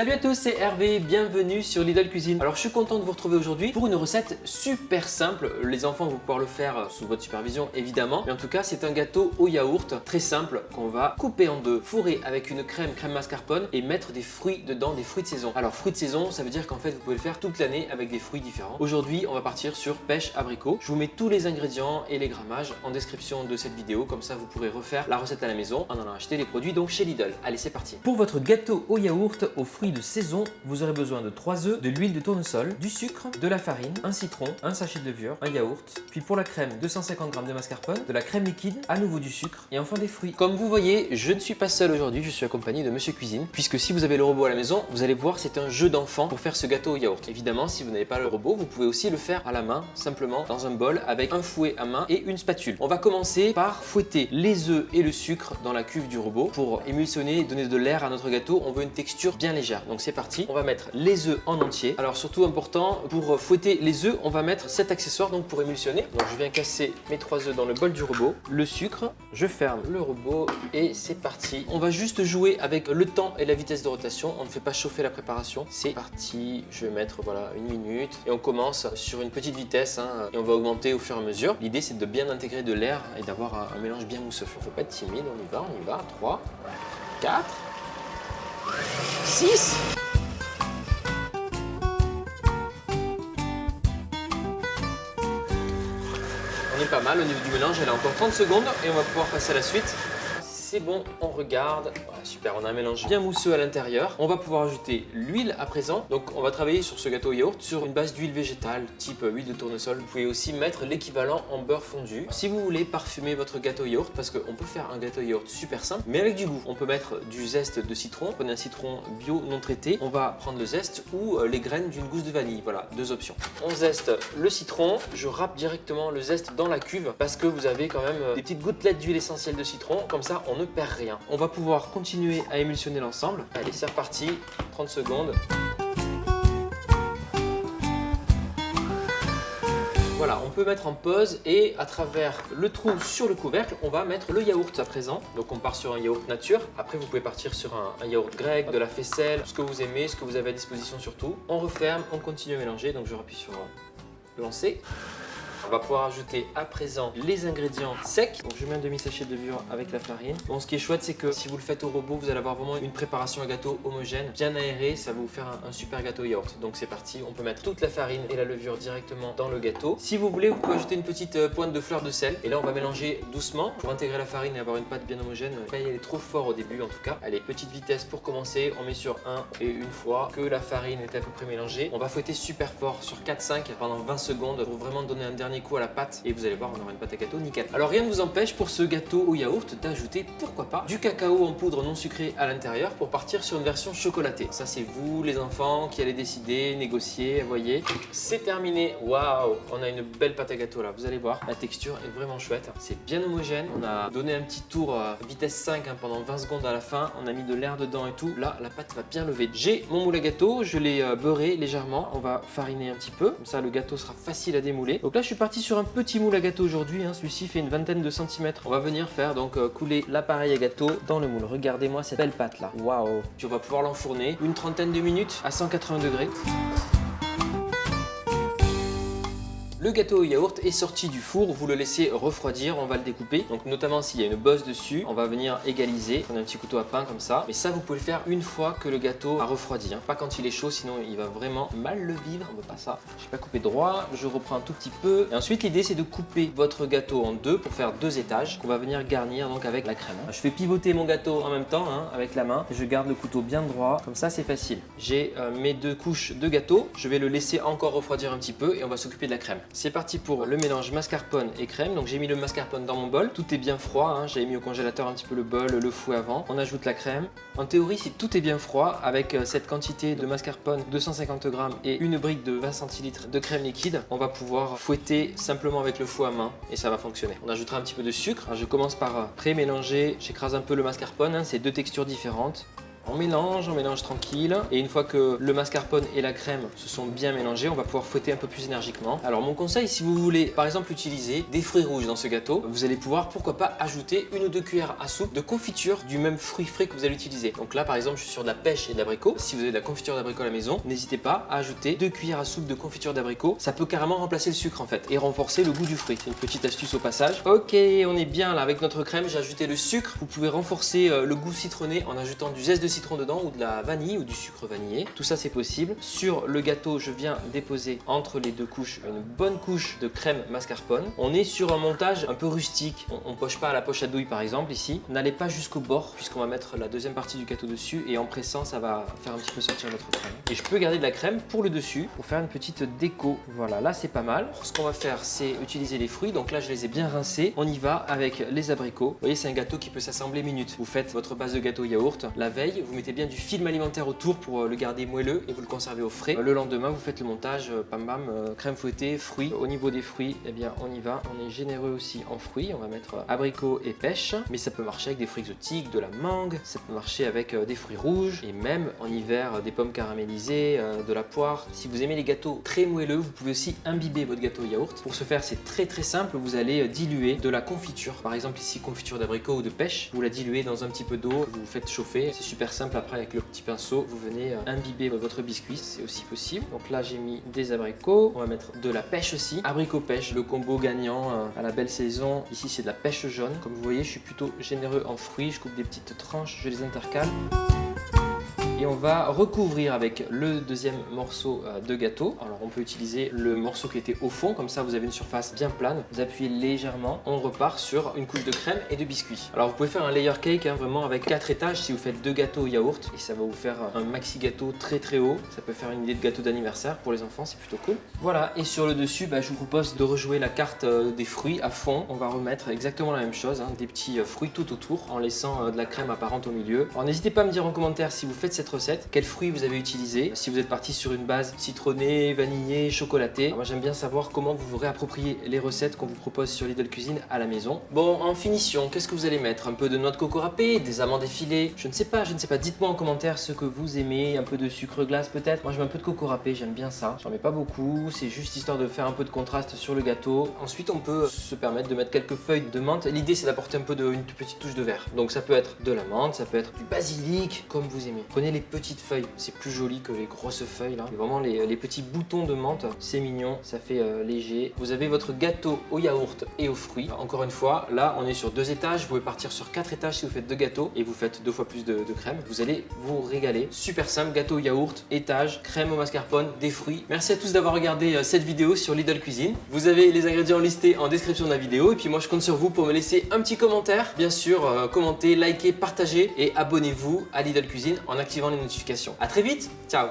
Salut à tous, c'est Hervé, bienvenue sur Lidl Cuisine. Alors je suis content de vous retrouver aujourd'hui pour une recette super simple. Les enfants vont pouvoir le faire sous votre supervision évidemment. Mais en tout cas c'est un gâteau au yaourt très simple qu'on va couper en deux, fourrer avec une crème mascarpone et mettre des fruits dedans, des fruits de saison. Alors fruits de saison ça veut dire qu'en fait vous pouvez le faire toute l'année avec des fruits différents. Aujourd'hui on va partir sur pêche abricot. Je vous mets tous les ingrédients et les grammages en description de cette vidéo. Comme ça vous pourrez refaire la recette à la maison en allant acheter les produits donc chez Lidl. Allez c'est parti. Pour votre gâteau au yaourt aux fruits de saison, vous aurez besoin de 3 œufs, de l'huile de tournesol, du sucre, de la farine, un citron, un sachet de levure, un yaourt, puis pour la crème 250 g de mascarpone, de la crème liquide, à nouveau du sucre et enfin des fruits. Comme vous voyez, je ne suis pas seul aujourd'hui, je suis accompagné de Monsieur Cuisine puisque si vous avez le robot à la maison, vous allez voir c'est un jeu d'enfant pour faire ce gâteau au yaourt. Évidemment, si vous n'avez pas le robot, vous pouvez aussi le faire à la main, simplement dans un bol avec un fouet à main et une spatule. On va commencer par fouetter les œufs et le sucre dans la cuve du robot pour émulsionner et donner de l'air à notre gâteau. On veut une texture bien légère. Donc c'est parti, on va mettre les œufs en entier. Alors surtout important, pour fouetter les œufs, on va mettre cet accessoire donc pour émulsionner. Donc je viens casser mes 3 œufs dans le bol du robot, le sucre, je ferme le robot et c'est parti. On va juste jouer avec le temps et la vitesse de rotation, on ne fait pas chauffer la préparation. C'est parti, je vais mettre voilà 1 minute et on commence sur une petite vitesse et on va augmenter au fur et à mesure. L'idée c'est de bien intégrer de l'air et d'avoir un mélange bien mousseux. Il ne faut pas être timide, on y va, 3, 4, 6. On est pas mal au niveau du mélange, elle a encore 30 secondes et on va pouvoir passer à la suite. C'est bon, on regarde. Voilà, super, on a un mélange bien mousseux à l'intérieur. On va pouvoir ajouter l'huile à présent. Donc on va travailler sur ce gâteau au yaourt sur une base d'huile végétale type huile de tournesol. Vous pouvez aussi mettre l'équivalent en beurre fondu. Si vous voulez parfumer votre gâteau au yaourt, parce qu'on peut faire un gâteau au yaourt super simple, mais avec du goût. On peut mettre du zeste de citron. Prenez un citron bio non traité. On va prendre le zeste ou les graines d'une gousse de vanille. Voilà, deux options. On zeste le citron. Je râpe directement le zeste dans la cuve parce que vous avez quand même des petites gouttelettes d'huile essentielle de citron. Comme ça, on ne perd rien. On va pouvoir continuer à émulsionner l'ensemble. Allez, c'est reparti. 30 secondes. Voilà, on peut mettre en pause et à travers le trou sur le couvercle, on va mettre le yaourt à présent. Donc on part sur un yaourt nature. Après, vous pouvez partir sur un yaourt grec, de la faisselle, ce que vous aimez, ce que vous avez à disposition surtout. On referme, on continue à mélanger. Donc je rappuie sur lancer. On va pouvoir ajouter à présent les ingrédients secs. Donc je mets un demi-sachet de levure avec la farine. Bon, ce qui est chouette, c'est que si vous le faites au robot, vous allez avoir vraiment une préparation à gâteau homogène, bien aérée. Ça va vous faire un super gâteau yaourt. Donc c'est parti, on peut mettre toute la farine et la levure directement dans le gâteau. Si vous voulez, vous pouvez ajouter une petite pointe de fleur de sel. Et là, on va mélanger doucement pour intégrer la farine et avoir une pâte bien homogène. Pas y aller trop fort au début en tout cas. Allez, petite vitesse pour commencer. On met sur 1 et une fois que la farine est à peu près mélangée, on va fouetter super fort sur 4-5 pendant 20 secondes pour vraiment donner un dernier coup à la pâte et vous allez voir, on aura une pâte à gâteau nickel. Alors rien ne vous empêche pour ce gâteau au yaourt d'ajouter, pourquoi pas, du cacao en poudre non sucré à l'intérieur pour partir sur une version chocolatée. Ça c'est vous les enfants qui allez décider, négocier, vous voyez. C'est terminé, waouh, on a une belle pâte à gâteau là, vous allez voir, la texture est vraiment chouette, c'est bien homogène. On a donné un petit tour à vitesse 5 pendant 20 secondes à la fin, on a mis de l'air dedans et tout. Là la pâte va bien lever. J'ai mon moule à gâteau, je l'ai beurré légèrement, on va fariner un petit peu, comme ça le gâteau sera facile à démouler. Donc là je suis parti sur un petit moule à gâteau aujourd'hui, celui-ci fait une vingtaine de centimètres. On va venir faire donc couler l'appareil à gâteau dans le moule. Regardez-moi cette belle pâte là, waouh. Puis on va pouvoir l'enfourner une trentaine de minutes à 180 degrés. Le gâteau au yaourt est sorti du four, vous le laissez refroidir, on va le découper. Donc notamment s'il y a une bosse dessus, on va venir égaliser. On a un petit couteau à pain comme ça. Mais ça vous pouvez le faire une fois que le gâteau a refroidi. Pas quand il est chaud, sinon il va vraiment mal le vivre. On veut pas ça. Je vais pas couper droit, je reprends un tout petit peu. Et ensuite l'idée c'est de couper votre gâteau en deux pour faire 2 étages qu'on va venir garnir donc avec la crème. Je fais pivoter mon gâteau en même temps avec la main. Je garde le couteau bien droit, comme ça c'est facile. J'ai mes 2 couches de gâteau. Je vais le laisser encore refroidir un petit peu et on va s'occuper de la crème. C'est parti pour le mélange mascarpone et crème. Donc j'ai mis le mascarpone dans mon bol. Tout est bien froid. J'avais mis au congélateur un petit peu le bol, le fouet avant. On ajoute la crème. En théorie, si tout est bien froid, avec cette quantité de mascarpone, 250 g et une brique de 20 centilitres de crème liquide, on va pouvoir fouetter simplement avec le fouet à main et ça va fonctionner. On ajoutera un petit peu de sucre. Je commence par pré-mélanger. J'écrase un peu le mascarpone. C'est 2 textures différentes. On mélange tranquille. Et une fois que le mascarpone et la crème se sont bien mélangés, on va pouvoir fouetter un peu plus énergiquement. Alors mon conseil, si vous voulez par exemple utiliser des fruits rouges dans ce gâteau, vous allez pouvoir pourquoi pas ajouter 1 ou 2 cuillères à soupe de confiture du même fruit frais que vous allez utiliser. Donc là par exemple je suis sur de la pêche et de l'abricot. Si vous avez de la confiture d'abricot à la maison, n'hésitez pas à ajouter 2 cuillères à soupe de confiture d'abricot. Ça peut carrément remplacer le sucre en fait et renforcer le goût du fruit. C'est une petite astuce au passage. Ok, on est bien là avec notre crème. J'ai ajouté le sucre. Vous pouvez renforcer le goût citronné en ajoutant du zeste de citron dedans ou de la vanille ou du sucre vanillé. Tout ça c'est possible. Sur le gâteau, je viens déposer entre les 2 couches une bonne couche de crème mascarpone. On est sur un montage un peu rustique. On poche pas à la poche à douille par exemple ici. N'allez pas jusqu'au bord puisqu'on va mettre la deuxième partie du gâteau dessus et en pressant ça va faire un petit peu sortir notre crème. Et je peux garder de la crème pour le dessus pour faire une petite déco. Voilà, là c'est pas mal. Ce qu'on va faire c'est utiliser les fruits. Donc là je les ai bien rincés. On y va avec les abricots. Vous voyez c'est un gâteau qui peut s'assembler minutes. Vous faites votre base de gâteau yaourt la veille. Vous mettez bien du film alimentaire autour pour le garder moelleux et vous le conservez au frais. Le lendemain vous faites le montage bam bam, crème fouettée, fruits. Au niveau des fruits, eh bien on y va. On est généreux aussi en fruits. On va mettre abricots et pêche. Mais ça peut marcher avec des fruits exotiques, de la mangue. Ça peut marcher avec des fruits rouges et même en hiver des pommes caramélisées, de la poire. Si vous aimez les gâteaux très moelleux, vous pouvez aussi imbiber votre gâteau yaourt. Pour ce faire, c'est très simple. Vous allez diluer de la confiture. Par exemple ici confiture d'abricot ou de pêche. Vous la diluez dans un petit peu d'eau. Vous faites chauffer. C'est super simple. Après avec le petit pinceau, vous venez imbiber votre biscuit. C'est aussi possible. Donc là j'ai mis des abricots. On va mettre de la pêche aussi. Abricot pêche, le combo gagnant à la belle saison. Ici c'est de la pêche jaune. Comme vous voyez, je suis plutôt généreux en fruits. Je coupe des petites tranches, je les intercale. Et on va recouvrir avec le deuxième morceau de gâteau. Alors on peut utiliser le morceau qui était au fond, comme ça vous avez une surface bien plane. Vous appuyez légèrement, on repart sur une couche de crème et de biscuits. Alors vous pouvez faire un layer cake vraiment avec 4 étages si vous faites 2 gâteaux au yaourt. Et ça va vous faire un maxi gâteau très haut. Ça peut faire une idée de gâteau d'anniversaire pour les enfants, c'est plutôt cool. Voilà, et sur le dessus, je vous propose de rejouer la carte des fruits à fond. On va remettre exactement la même chose, des petits fruits tout autour en laissant de la crème apparente au milieu. Alors n'hésitez pas à me dire en commentaire si vous faites cette recette, quels fruits vous avez utilisé, si vous êtes parti sur une base citronnée, vanillée, chocolatée. Alors moi j'aime bien savoir comment vous vous réappropriez les recettes qu'on vous propose sur Lidl Cuisine à la maison. Bon, en finition, qu'est-ce que vous allez mettre? Un peu de noix de coco râpée, des amandes effilées, je ne sais pas. Dites-moi en commentaire ce que vous aimez, un peu de sucre glace peut-être. Moi je mets un peu de coco râpé, j'aime bien ça. J'en mets pas beaucoup, c'est juste histoire de faire un peu de contraste sur le gâteau. Ensuite on peut se permettre de mettre quelques feuilles de menthe. L'idée c'est d'apporter un peu une petite touche de vert. Donc ça peut être de la menthe, ça peut être du basilic, comme vous aimez. Prenez les petites feuilles, c'est plus joli que les grosses feuilles là. Et vraiment les petits boutons de menthe, c'est mignon, ça fait léger. Vous avez votre gâteau au yaourt et aux fruits. Encore une fois, là on est sur 2 étages, vous pouvez partir sur 4 étages si vous faites 2 gâteaux et vous faites 2 fois plus de crème. Vous allez vous régaler. Super simple, gâteau au yaourt, étage, crème au mascarpone, des fruits. Merci à tous d'avoir regardé cette vidéo sur Lidl Cuisine. Vous avez les ingrédients listés en description de la vidéo et puis moi je compte sur vous pour me laisser un petit commentaire. Bien sûr, commentez, likez, partagez et abonnez-vous à Lidl Cuisine en activant les notifications. À très vite, ciao!